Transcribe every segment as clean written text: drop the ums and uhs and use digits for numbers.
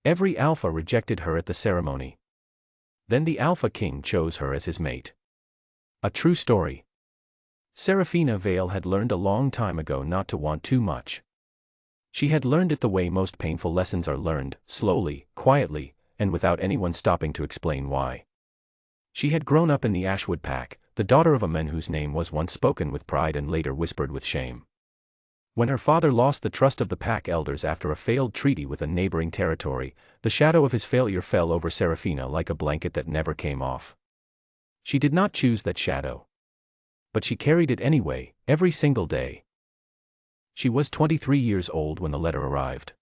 Every Alpha rejected her at the ceremony. Then the Alpha King chose her as his mate. A true story. Seraphina Vale had learned a long time ago not to want too much. She had learned it the way most painful lessons are learned, slowly, quietly, and without anyone stopping to explain why. She had grown up in the Ashwood Pack, the daughter of a man whose name was once spoken with pride and later whispered with shame. When her father lost the trust of the pack elders after a failed treaty with a neighboring territory, the shadow of his failure fell over Seraphina like a blanket that never came off. She did not choose that shadow. But she carried it anyway, every single day. She was 23 years old when the letter arrived.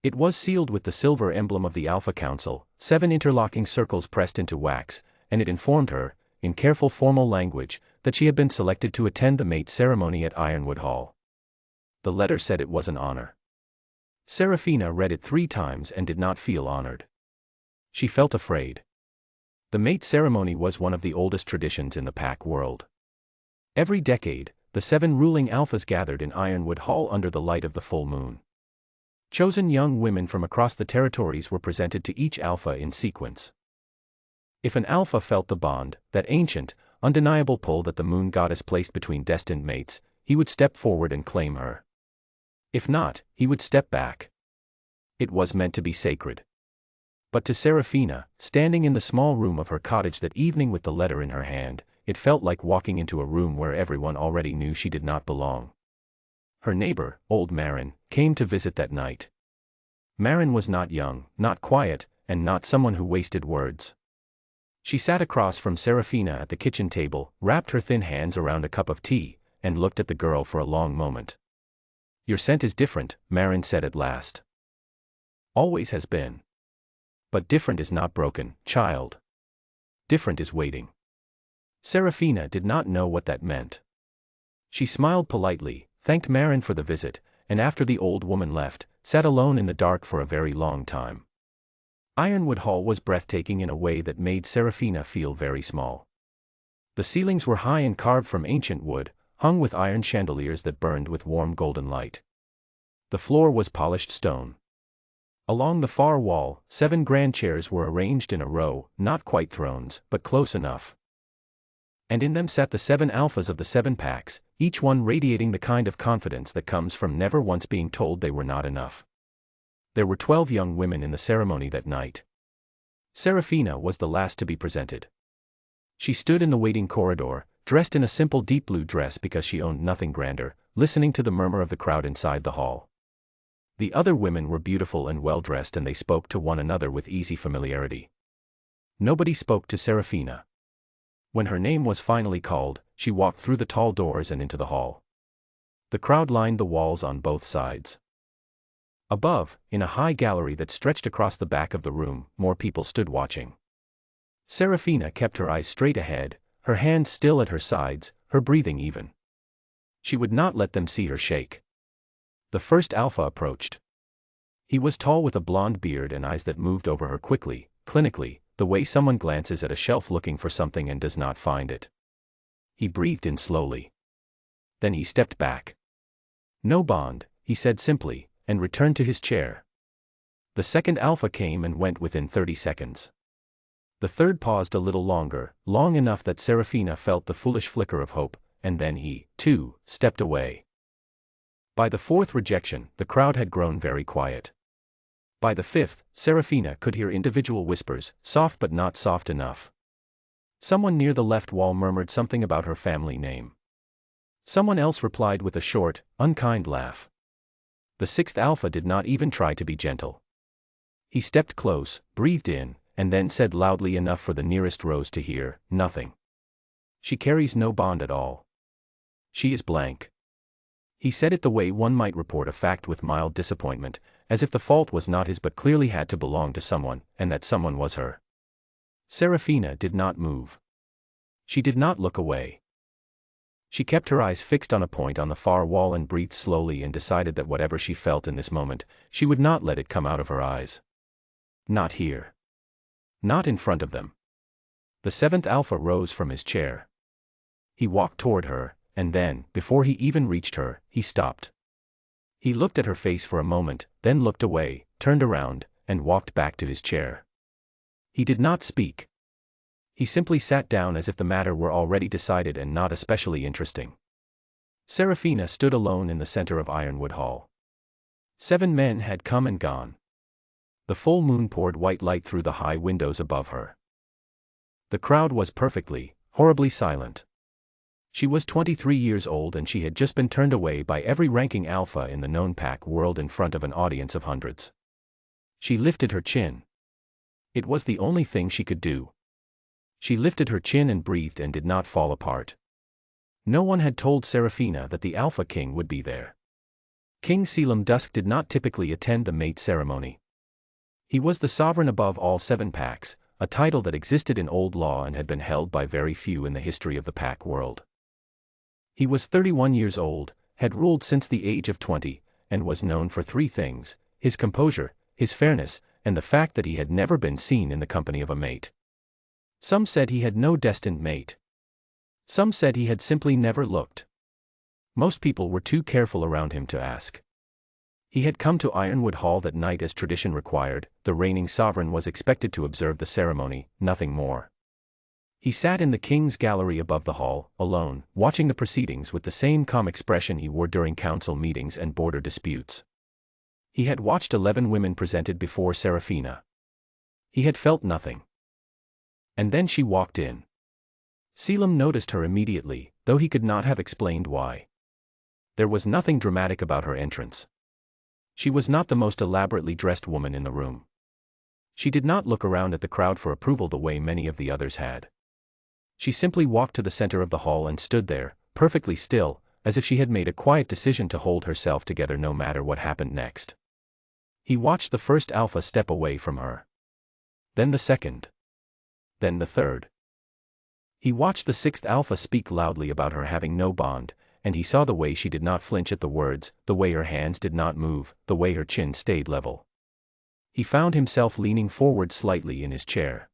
It was sealed with the silver emblem of the Alpha Council, 7 interlocking circles pressed into wax, and it informed her, in careful formal language, that she had been selected to attend the mate ceremony at Ironwood Hall. The letter said it was an honor. Seraphina read it 3 times and did not feel honored. She felt afraid. The mate ceremony was one of the oldest traditions in the pack world. Every decade, the 7 ruling alphas gathered in Ironwood Hall under the light of the full moon. Chosen young women from across the territories were presented to each alpha in sequence. If an alpha felt the bond, that ancient, undeniable pull that the moon goddess placed between destined mates, he would step forward and claim her. If not, he would step back. It was meant to be sacred. But to Seraphina, standing in the small room of her cottage that evening with the letter in her hand, it felt like walking into a room where everyone already knew she did not belong. Her neighbor, old Marin, came to visit that night. Marin was not young, not quiet, and not someone who wasted words. She sat across from Seraphina at the kitchen table, wrapped her thin hands around a cup of tea, and looked at the girl for a long moment. "Your scent is different," Marin said at last. "Always has been. But different is not broken, child. Different is waiting." Seraphina did not know what that meant. She smiled politely, thanked Marin for the visit, and after the old woman left, sat alone in the dark for a very long time. Ironwood Hall was breathtaking in a way that made Seraphina feel very small. The ceilings were high and carved from ancient wood, hung with iron chandeliers that burned with warm golden light. The floor was polished stone. Along the far wall, 7 grand chairs were arranged in a row, not quite thrones, but close enough. And in them sat the 7 alphas of the 7 packs, each one radiating the kind of confidence that comes from never once being told they were not enough. There were 12 young women in the ceremony that night. Seraphina was the last to be presented. She stood in the waiting corridor, dressed in a simple deep blue dress because she owned nothing grander, listening to the murmur of the crowd inside the hall. The other women were beautiful and well-dressed, and they spoke to one another with easy familiarity. Nobody spoke to Seraphina. When her name was finally called, she walked through the tall doors and into the hall. The crowd lined the walls on both sides. Above, in a high gallery that stretched across the back of the room, more people stood watching. Seraphina kept her eyes straight ahead, her hands still at her sides, her breathing even. She would not let them see her shake. The first alpha approached. He was tall with a blonde beard and eyes that moved over her quickly, clinically, the way someone glances at a shelf looking for something and does not find it. He breathed in slowly. Then he stepped back. "No bond," he said simply, and returned to his chair. The second alpha came and went within 30 seconds. The third paused a little longer, long enough that Seraphina felt the foolish flicker of hope, and then he, too, stepped away. By the 4th rejection, the crowd had grown very quiet. By the 5th, Seraphina could hear individual whispers, soft but not soft enough. Someone near the left wall murmured something about her family name. Someone else replied with a short, unkind laugh. The 6th alpha did not even try to be gentle. He stepped close, breathed in, and then said loudly enough for the nearest rows to hear, "Nothing. She carries no bond at all. She is blank." He said it the way one might report a fact with mild disappointment, as if the fault was not his but clearly had to belong to someone, and that someone was her. Seraphina did not move. She did not look away. She kept her eyes fixed on a point on the far wall and breathed slowly and decided that whatever she felt in this moment, she would not let it come out of her eyes. Not here. Not in front of them. The 7th alpha rose from his chair. He walked toward her, and then, before he even reached her, he stopped. He looked at her face for a moment, then looked away, turned around, and walked back to his chair. He did not speak. He simply sat down as if the matter were already decided and not especially interesting. Seraphina stood alone in the center of Ironwood Hall. 7 men had come and gone. The full moon poured white light through the high windows above her. The crowd was perfectly, horribly silent. She was 23 years old and she had just been turned away by every ranking alpha in the known pack world in front of an audience of hundreds. She lifted her chin. It was the only thing she could do. She lifted her chin and breathed and did not fall apart. No one had told Seraphina that the Alpha King would be there. King Selim Dusk did not typically attend the mate ceremony. He was the sovereign above all 7 packs, a title that existed in old law and had been held by very few in the history of the pack world. He was 31 years old, had ruled since the age of 20, and was known for 3 things: his composure, his fairness, and the fact that he had never been seen in the company of a mate. Some said he had no destined mate. Some said he had simply never looked. Most people were too careful around him to ask. He had come to Ironwood Hall that night as tradition required. The reigning sovereign was expected to observe the ceremony, nothing more. He sat in the king's gallery above the hall, alone, watching the proceedings with the same calm expression he wore during council meetings and border disputes. He had watched 11 women presented before Seraphina. He had felt nothing. And then she walked in. Selim noticed her immediately, though he could not have explained why. There was nothing dramatic about her entrance. She was not the most elaborately dressed woman in the room. She did not look around at the crowd for approval the way many of the others had. She simply walked to the center of the hall and stood there, perfectly still, as if she had made a quiet decision to hold herself together no matter what happened next. He watched the first alpha step away from her. Then the second. Then the third. He watched the 6th alpha speak loudly about her having no bond, and he saw the way she did not flinch at the words, the way her hands did not move, the way her chin stayed level. He found himself leaning forward slightly in his chair.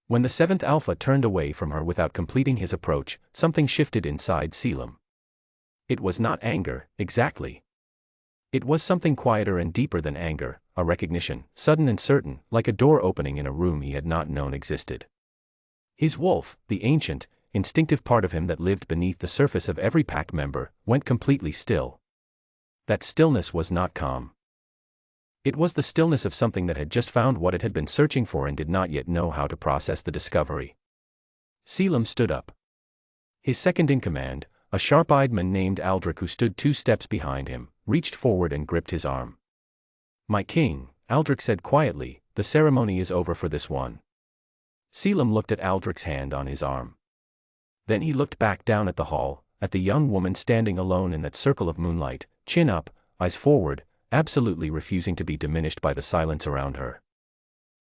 When the 7th alpha turned away from her without completing his approach, something shifted inside Selim. It was not anger, exactly. It was something quieter and deeper than anger, a recognition, sudden and certain, like a door opening in a room he had not known existed. His wolf, the ancient, instinctive part of him that lived beneath the surface of every pack member, went completely still. That stillness was not calm. It was the stillness of something that had just found what it had been searching for and did not yet know how to process the discovery. Selim stood up. His second-in-command, a sharp-eyed man named Aldrich who stood 2 steps behind him, reached forward and gripped his arm. "My king," Aldrich said quietly, "the ceremony is over for this one." Selim looked at Aldrich's hand on his arm. Then he looked back down at the hall, at the young woman standing alone in that circle of moonlight, chin up, eyes forward, absolutely refusing to be diminished by the silence around her.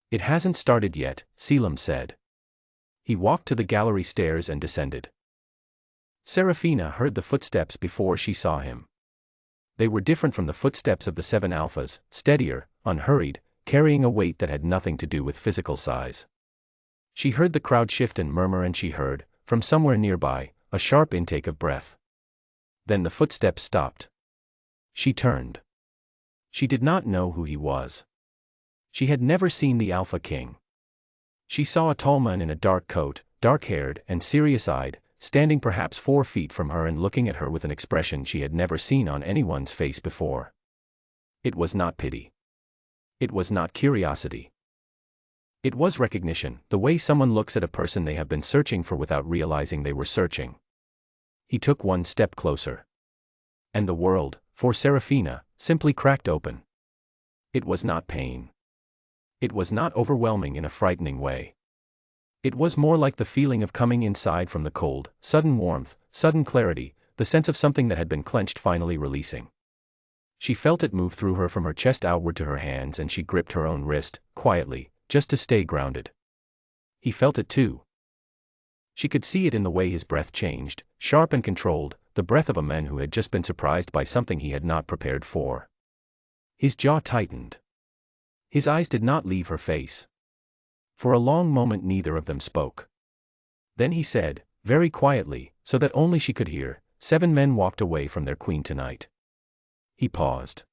"It hasn't started yet," Selim said. He walked to the gallery stairs and descended. Seraphina heard the footsteps before she saw him. They were different from the footsteps of the 7 alphas, steadier, unhurried, carrying a weight that had nothing to do with physical size. She heard the crowd shift and murmur, and she heard, from somewhere nearby, a sharp intake of breath. Then the footsteps stopped. She turned. She did not know who he was. She had never seen the Alpha King. She saw a tall man in a dark coat, dark-haired and serious-eyed, standing perhaps 4 feet from her and looking at her with an expression she had never seen on anyone's face before. It was not pity. It was not curiosity. It was recognition, the way someone looks at a person they have been searching for without realizing they were searching. He took 1 step closer. And the world, for Seraphina, simply cracked open. It was not pain. It was not overwhelming in a frightening way. It was more like the feeling of coming inside from the cold, sudden warmth, sudden clarity, the sense of something that had been clenched finally releasing. She felt it move through her from her chest outward to her hands, and she gripped her own wrist, quietly, just to stay grounded. He felt it too. She could see it in the way his breath changed, sharp and controlled, the breath of a man who had just been surprised by something he had not prepared for. His jaw tightened. His eyes did not leave her face. For a long moment neither of them spoke. Then he said, very quietly, so that only she could hear, 7 men walked away from their queen tonight. He paused.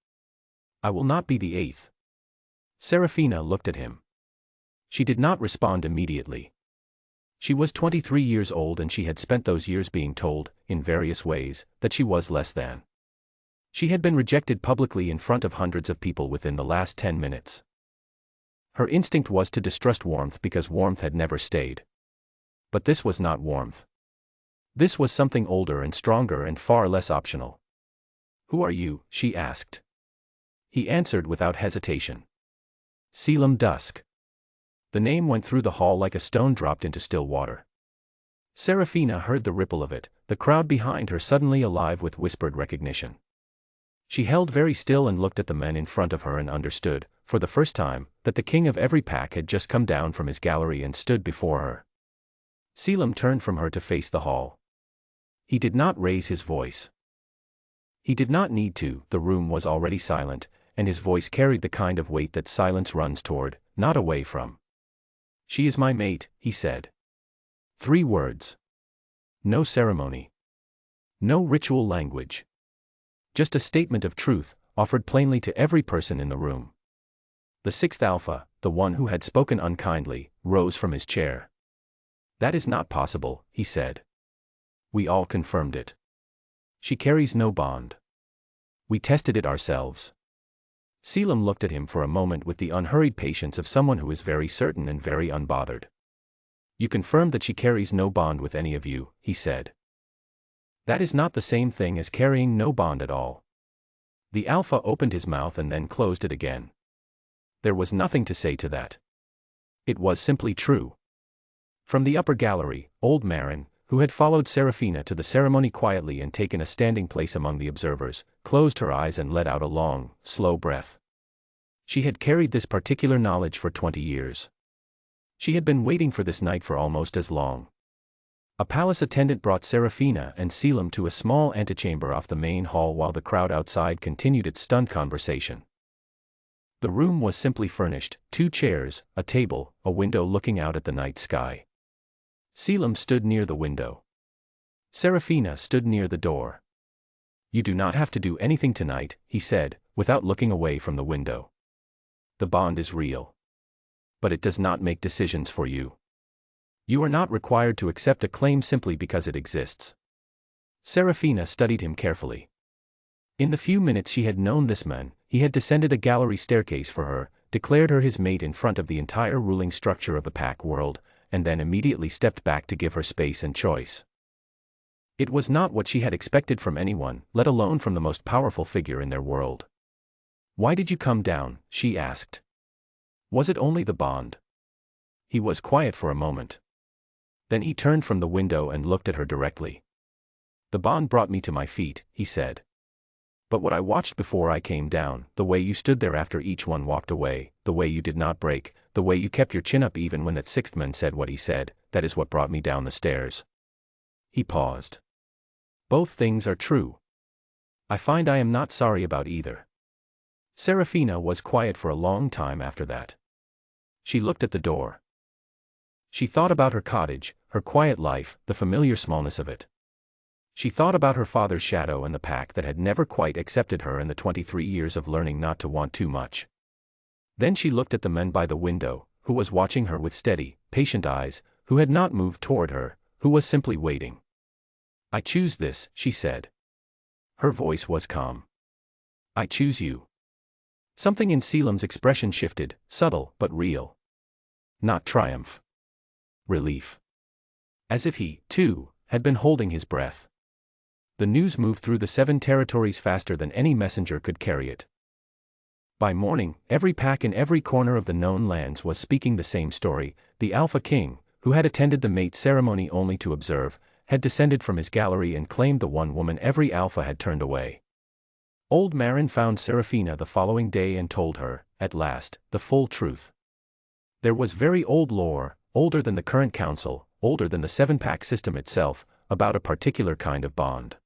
"I will not be the 8th. Serafina looked at him. She did not respond immediately. She was 23 years old and she had spent those years being told, in various ways, that she was less than. She had been rejected publicly in front of hundreds of people within the last 10 minutes. Her instinct was to distrust warmth because warmth had never stayed. But this was not warmth. This was something older and stronger and far less optional. "Who are you?" she asked. He answered without hesitation. "Selim Dusk." The name went through the hall like a stone dropped into still water. Serafina heard the ripple of it, the crowd behind her suddenly alive with whispered recognition. She held very still and looked at the men in front of her and understood, for the first time, that the king of every pack had just come down from his gallery and stood before her. Selim turned from her to face the hall. He did not raise his voice. He did not need to, the room was already silent, and his voice carried the kind of weight that silence runs toward, not away from. "She is my mate," he said. 3 words. No ceremony. No ritual language. Just a statement of truth, offered plainly to every person in the room. The 6th Alpha, the one who had spoken unkindly, rose from his chair. "That is not possible," he said. "We all confirmed it. She carries no bond. We tested it ourselves." Selim looked at him for a moment with the unhurried patience of someone who is very certain and very unbothered. "You confirmed that she carries no bond with any of you," he said. "That is not the same thing as carrying no bond at all." The Alpha opened his mouth and then closed it again. There was nothing to say to that. It was simply true. From the upper gallery, old Marin, who had followed Serafina to the ceremony quietly and taken a standing place among the observers, closed her eyes and let out a long, slow breath. She had carried this particular knowledge for 20 years. She had been waiting for this night for almost as long. A palace attendant brought Serafina and Selim to a small antechamber off the main hall while the crowd outside continued its stunned conversation. The room was simply furnished, 2 chairs, a table, a window looking out at the night sky. Selim stood near the window. Serafina stood near the door. "You do not have to do anything tonight," he said, without looking away from the window. "The bond is real. But it does not make decisions for you. You are not required to accept a claim simply because it exists." Serafina studied him carefully. In the few minutes she had known this man, he had descended a gallery staircase for her, declared her his mate in front of the entire ruling structure of the pack world, and then immediately stepped back to give her space and choice. It was not what she had expected from anyone, let alone from the most powerful figure in their world. "Why did you come down?" she asked. "Was it only the bond?" He was quiet for a moment. Then he turned from the window and looked at her directly. "The bond brought me to my feet," he said. "But what I watched before I came down, the way you stood there after each one walked away, the way you did not break, the way you kept your chin up even when that 6th man said what he said, that is what brought me down the stairs." He paused. "Both things are true. I find I am not sorry about either." Serafina was quiet for a long time after that. She looked at the door. She thought about her cottage, her quiet life, the familiar smallness of it. She thought about her father's shadow and the pack that had never quite accepted her and the 23 years of learning not to want too much. Then she looked at the man by the window, who was watching her with steady, patient eyes, who had not moved toward her, who was simply waiting. "I choose this," she said. Her voice was calm. "I choose you." Something in Selim's expression shifted, subtle but real. Not triumph. Relief. As if he, too, had been holding his breath. The news moved through the 7 territories faster than any messenger could carry it. By morning, every pack in every corner of the known lands was speaking the same story. The Alpha King, who had attended the mate ceremony only to observe, had descended from his gallery and claimed the one woman every Alpha had turned away. Old Marin found Serafina the following day and told her, at last, the full truth. There was very old lore, older than the current council, older than the 7-pack system itself, about a particular kind of bond.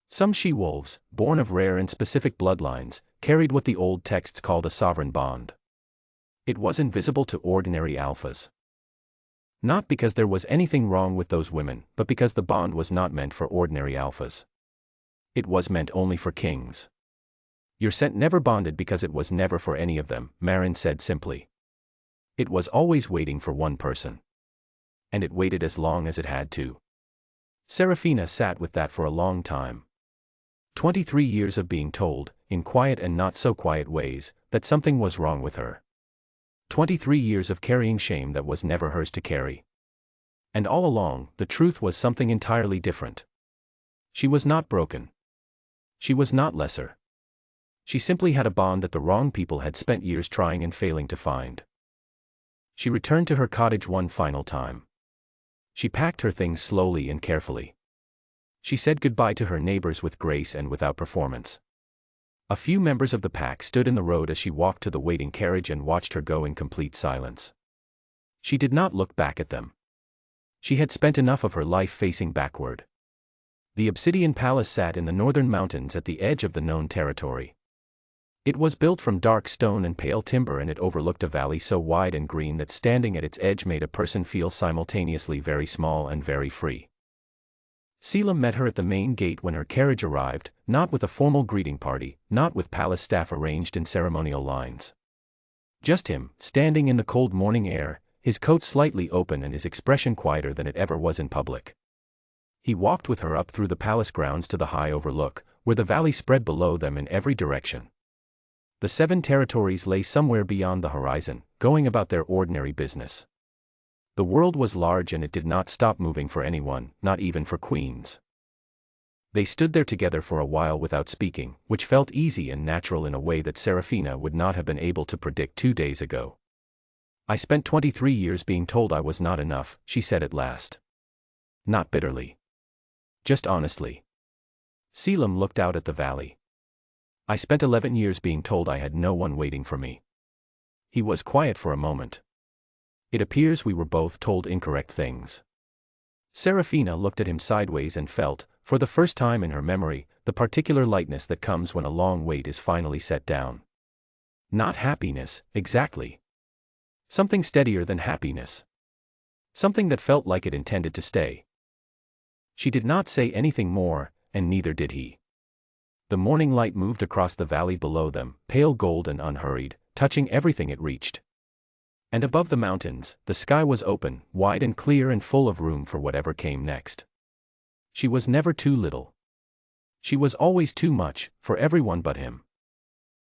Some she-wolves, born of rare and specific bloodlines, carried what the old texts called a sovereign bond. It was invisible to ordinary alphas. Not because there was anything wrong with those women, but because the bond was not meant for ordinary alphas. It was meant only for kings. Your scent never bonded because it was never for any of them, Marin said simply. It was always waiting for one person. And it waited as long as it had to. Serafina sat with that for a long time. 23 years of being told, in quiet and not so quiet ways, that something was wrong with her. 23 years of carrying shame that was never hers to carry. And all along, the truth was something entirely different. She was not broken. She was not lesser. She simply had a bond that the wrong people had spent years trying and failing to find. She returned to her cottage one final time. She packed her things slowly and carefully. She said goodbye to her neighbors with grace and without performance. A few members of the pack stood in the road as she walked to the waiting carriage and watched her go in complete silence. She did not look back at them. She had spent enough of her life facing backward. The Obsidian Palace sat in the northern mountains at the edge of the known territory. It was built from dark stone and pale timber, and it overlooked a valley so wide and green that standing at its edge made a person feel simultaneously very small and very free. Selim met her at the main gate when her carriage arrived, not with a formal greeting party, not with palace staff arranged in ceremonial lines. Just him, standing in the cold morning air, his coat slightly open and his expression quieter than it ever was in public. He walked with her up through the palace grounds to the high overlook, where the valley spread below them in every direction. The 7 territories lay somewhere beyond the horizon, going about their ordinary business. The world was large and it did not stop moving for anyone, not even for queens. They stood there together for a while without speaking, which felt easy and natural in a way that Serafina would not have been able to predict 2 days ago. I spent 23 years being told I was not enough, she said at last. Not bitterly. Just honestly. Selim looked out at the valley. I spent 11 years being told I had no one waiting for me. He was quiet for a moment. It appears we were both told incorrect things. Serafina looked at him sideways and felt, for the first time in her memory, the particular lightness that comes when a long wait is finally set down. Not happiness, exactly. Something steadier than happiness. Something that felt like it intended to stay. She did not say anything more, and neither did he. The morning light moved across the valley below them, pale gold and unhurried, touching everything it reached. And above the mountains, the sky was open, wide and clear and full of room for whatever came next. She was never too little. She was always too much, for everyone but him.